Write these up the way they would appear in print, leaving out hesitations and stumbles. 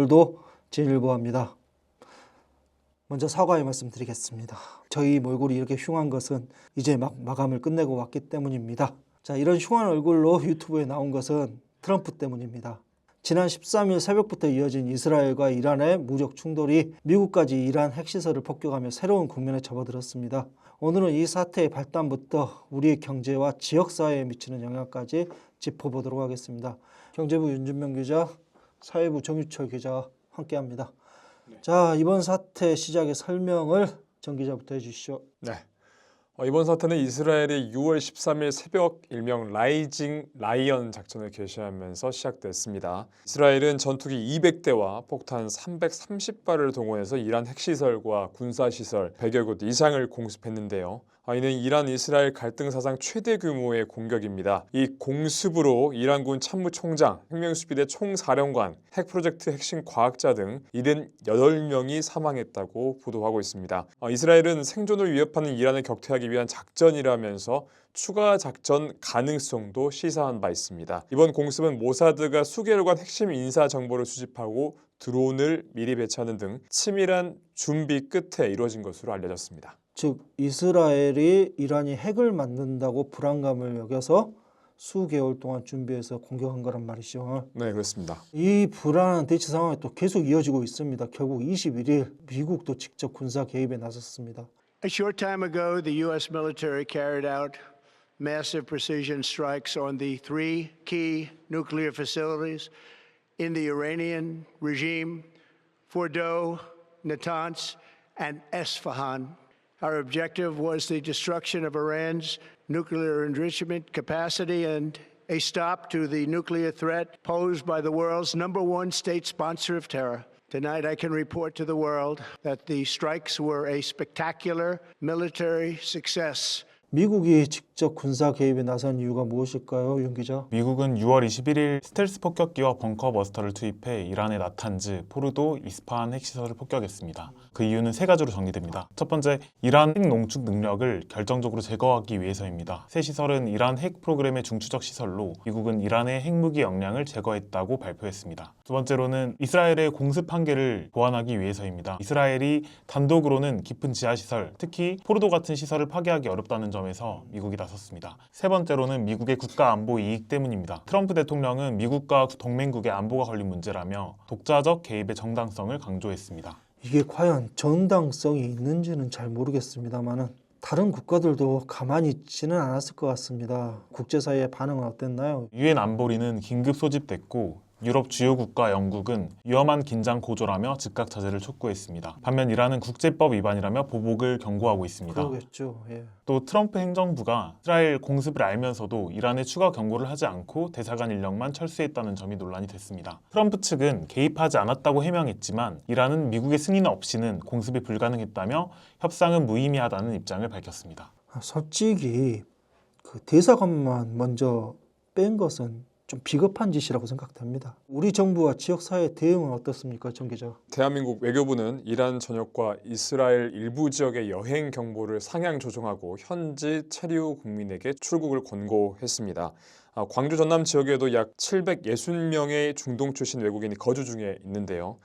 오늘도 진일보합니다. 먼저 사과의 말씀 드리겠습니다. 저희 몰골이 이렇게 흉한 것은 이제 막 마감을 끝내고 왔기 때문입니다. 자, 이런 흉한 얼굴로 유튜브에 나온 것은 트럼프 때문입니다. 지난 13일 새벽부터 이어진 이스라엘과 이란의 무력 충돌이 미국까지 이란 핵시설을 폭격하며 새로운 국면에 접어들었습니다. 오늘은 이 사태의 발단부터 우리의 경제와 지역사회에 미치는 영향까지 짚어보도록 하겠습니다. 경제부 윤준명 기자, 사회부 정유철 기자와 함께합니다. 네. 자, 이번 사태 시작의 설명을 정 기자부터 해주시죠. 네. 이번 사태는 이스라엘이 6월 13일 새벽 일명 라이징 라이언 작전을 개시하면서 시작됐습니다. 이스라엘은 전투기 200대와 폭탄 330발을 동원해서 이란 핵시설과 군사시설 100여 곳 이상을 공습했는데요. 이는 이란 이스라엘 갈등 사상 최대 규모의 공격입니다. 이 공습으로 이란군 참모총장, 혁명수비대 총사령관, 핵 프로젝트 핵심 과학자 등 78명이 사망했다고 보도하고 있습니다. 이스라엘은 생존을 위협하는 이란을 격퇴하기 위한 작전이라면서 추가 작전 가능성도 시사한 바 있습니다. 이번 공습은 모사드가 수개월간 핵심 인사 정보를 수집하고 드론을 미리 배치하는 등 치밀한 준비 끝에 이루어진 것으로 알려졌습니다. 즉 이스라엘이 이란이 핵을 만든다고 불안감을 여겨서 수개월 동안 준비해서 공격한 거란 말이죠. 네, 그렇습니다. 이 불안한 대치 상황이 또 계속 이어지고 있습니다. 결국 21일 미국도 직접 군사 개입에 나섰습니다. A short time ago, the U.S. military carried out massive precision strikes on the three key nuclear facilities in the Iranian regime, Fordow, Natanz, and Esfahan. Our objective was the destruction of Iran's nuclear enrichment capacity and a stop to the nuclear threat posed by the world's #1 state sponsor of terror. Tonight, I can report to the world that the strikes were a spectacular military success. 미국이 직접 군사 개입에 나선 이유가 무엇일까요, 윤 기자? 미국은 6월 21일 스텔스 폭격기와 벙커버스터를 투입해 이란의 나탄즈, 포르도, 이스파한 핵시설을 폭격했습니다. 그 이유는 세 가지로 정리됩니다. 첫 번째, 이란 핵 농축 능력을 결정적으로 제거하기 위해서입니다. 새 시설은 이란 핵 프로그램의 중추적 시설로 미국은 이란의 핵무기 역량을 제거했다고 발표했습니다. 두 번째로는 이스라엘의 공습 한계를 보완하기 위해서입니다. 이스라엘이 단독으로는 깊은 지하시설, 특히 포르도 같은 시설을 파괴하기 어렵다는 점에서 미국이 나섰습니다. 세 번째로는 미국의 국가 안보 이익 때문입니다. 트럼프 대통령은 미국과 동맹국의 안보가 걸린 문제라며 독자적 개입의 정당성을 강조했습니다. 이게 과연 정당성이 있는지는 잘 모르겠습니다만은 다른 국가들도 가만히 있지는 않았을 것 같습니다. 국제사회의 반응은 어땠나요? 유엔 안보리는 긴급 소집됐고 유럽 주요 국가 영국은 위험한 긴장 고조라며 즉각 자제를 촉구했습니다. 반면 이란은 국제법 위반이라며 보복을 경고하고 있습니다. 그러겠죠. 예. 또 트럼프 행정부가 이스라엘 공습을 알면서도 이란에 추가 경고를 하지 않고 대사관 인력만 철수했다는 점이 논란이 됐습니다. 트럼프 측은 개입하지 않았다고 해명했지만 이란은 미국의 승인 없이는 공습이 불가능했다며 협상은 무의미하다는 입장을 밝혔습니다. 솔직히 그 대사관만 먼저 뺀 것은 좀 비겁한 짓이라고 생각됩니다. 우리 정부와 지역사회의 대응은 어떻습니까, 정 기자? 대한민국 외교부는 이란 전역과 이스라엘 일부 지역의 여행 경보를 상향 조정하고 현지 체류 국민에게 출국을 권고했습니다. 광주 전남 지역에도 약 760명의 중동 출신 외국인이 거주 중에 있는데요.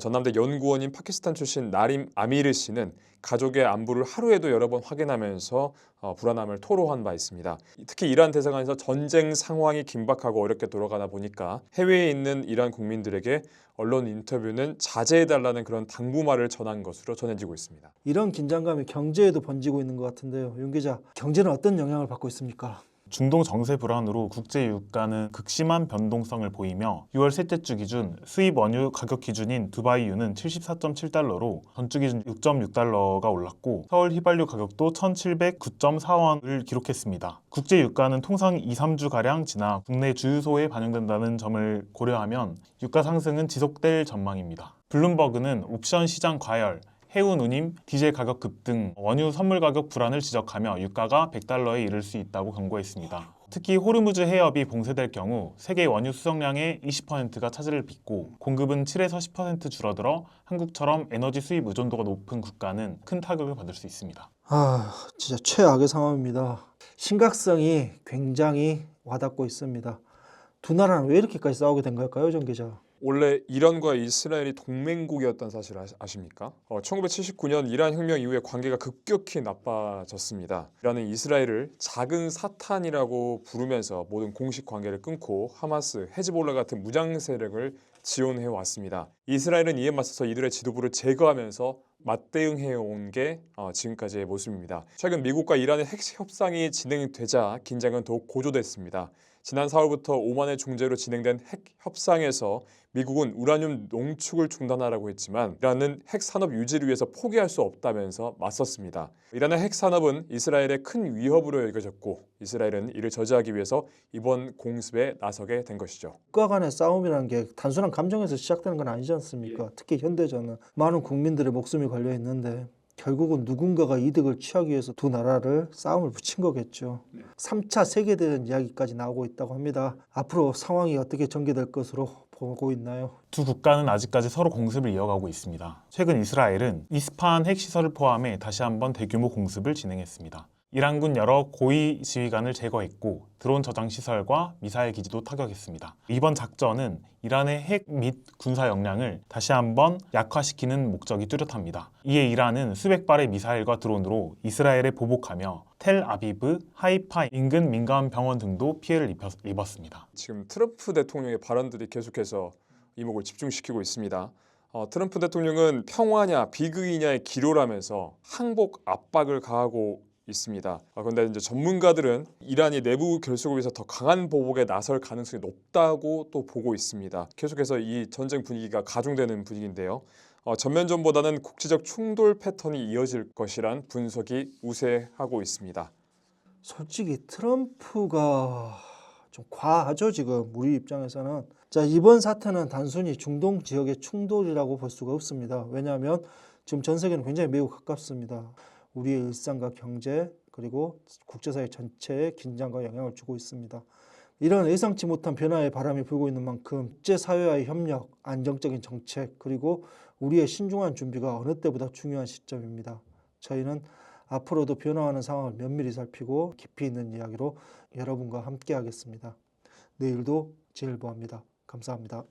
전남대 연구원인 파키스탄 출신 나림 아미르 씨는 가족의 안부를 하루에도 여러 번 확인하면서 불안함을 토로한 바 있습니다. 특히 이란 대사관에서 전쟁 상황이 긴박하고 어렵게 돌아가다 보니까 해외에 있는 이란 국민들에게 언론 인터뷰는 자제해달라는 그런 당부말을 전한 것으로 전해지고 있습니다. 이런 긴장감이 경제에도 번지고 있는 것 같은데요. 윤 기자, 경제는 어떤 영향을 받고 있습니까? 중동 정세 불안으로 국제 유가는 극심한 변동성을 보이며 6월 셋째 주 기준 수입 원유 가격 기준인 두바이유는 74.7달러로 전주 기준 6.6달러가 올랐고 서울 휘발유 가격도 1,709.4원을 기록했습니다. 국제 유가는 통상 2-3주가량 지나 국내 주유소에 반영된다는 점을 고려하면 유가 상승은 지속될 전망입니다. 블룸버그는 옵션 시장 과열, 해운 운임, 디젤 가격 급등, 원유 선물 가격 불안을 지적하며 유가가 100달러에 이를 수 있다고 경고했습니다. 특히 호르무즈 해협이 봉쇄될 경우 세계 원유 수송량의 20%가 차질을 빚고 공급은 7에서 10% 줄어들어 한국처럼 에너지 수입 의존도가 높은 국가는 큰 타격을 받을 수 있습니다. 진짜 최악의 상황입니다. 심각성이 굉장히 와닿고 있습니다. 두 나라는 왜 이렇게까지 싸우게 된 걸까요, 정 기자? 원래 이란과 이스라엘이 동맹국이었던 사실 아십니까? 1979년 이란 혁명 이후에 관계가 급격히 나빠졌습니다. 이란은 이스라엘을 작은 사탄이라고 부르면서 모든 공식 관계를 끊고 하마스, 헤즈볼라 같은 무장 세력을 지원해 왔습니다. 이스라엘은 이에 맞서서 이들의 지도부를 제거하면서 맞대응해 온 게 지금까지의 모습입니다. 최근 미국과 이란의 핵 협상이 진행되자 긴장은 더욱 고조됐습니다. 지난 4월부터 오만의 중재로 진행된 핵 협상에서 미국은 우라늄 농축을 중단하라고 했지만 이란은 핵 산업 유지를 위해서 포기할 수 없다면서 맞섰습니다. 이란의 핵 산업은 이스라엘의 큰 위협으로 여겨졌고 이스라엘은 이를 저지하기 위해서 이번 공습에 나서게 된 것이죠. 국가 간의 싸움이라는 게 단순한 감정에서 시작되는 건 아니지 않습니까? 특히 현대전은 많은 국민들의 목숨이 걸려 있는데 결국은 누군가가 이득을 취하기 위해서 두 나라를 싸움을 붙인 거겠죠. 3차 세계대전 이야기까지 나오고 있다고 합니다. 앞으로 상황이 어떻게 전개될 것으로 보고 있나요? 두 국가는 아직까지 서로 공습을 이어가고 있습니다. 최근 이스라엘은 이스파한 핵시설을 포함해 다시 한번 대규모 공습을 진행했습니다. 이란군 여러 고위 지휘관을 제거했고 드론 저장 시설과 미사일 기지도 타격했습니다. 이번 작전은 이란의 핵 및 군사 역량을 다시 한번 약화시키는 목적이 뚜렷합니다. 이에 이란은 수백 발의 미사일과 드론으로 이스라엘에 보복하며 텔아비브, 하이파 인근 민간 병원 등도 피해를 입었습니다. 지금 트럼프 대통령의 발언들이 계속해서 이목을 집중시키고 있습니다. 트럼프 대통령은 평화냐 비극이냐의 기로라면서 항복 압박을 가하고 있습니다. 그런데 이제 전문가들은 이란이 내부 결속을 위해서 더 강한 보복에 나설 가능성이 높다고 또 보고 있습니다. 계속해서 이 전쟁 분위기가 가중되는 분위기인데요. 전면전보다는 국제적 충돌 패턴이 이어질 것이란 분석이 우세하고 있습니다. 솔직히 트럼프가 좀 과하죠, 지금 우리 입장에서는. 자, 이번 사태는 단순히 중동 지역의 충돌이라고 볼 수가 없습니다. 왜냐하면 지금 전 세계는 굉장히 매우 가깝습니다. 우리의 일상과 경제 그리고 국제사회 전체에 긴장과 영향을 주고 있습니다. 이런 예상치 못한 변화의 바람이 불고 있는 만큼 국제사회와의 협력, 안정적인 정책 그리고 우리의 신중한 준비가 어느 때보다 중요한 시점입니다. 저희는 앞으로도 변화하는 상황을 면밀히 살피고 깊이 있는 이야기로 여러분과 함께 하겠습니다. 내일도 제일보합니다. 감사합니다.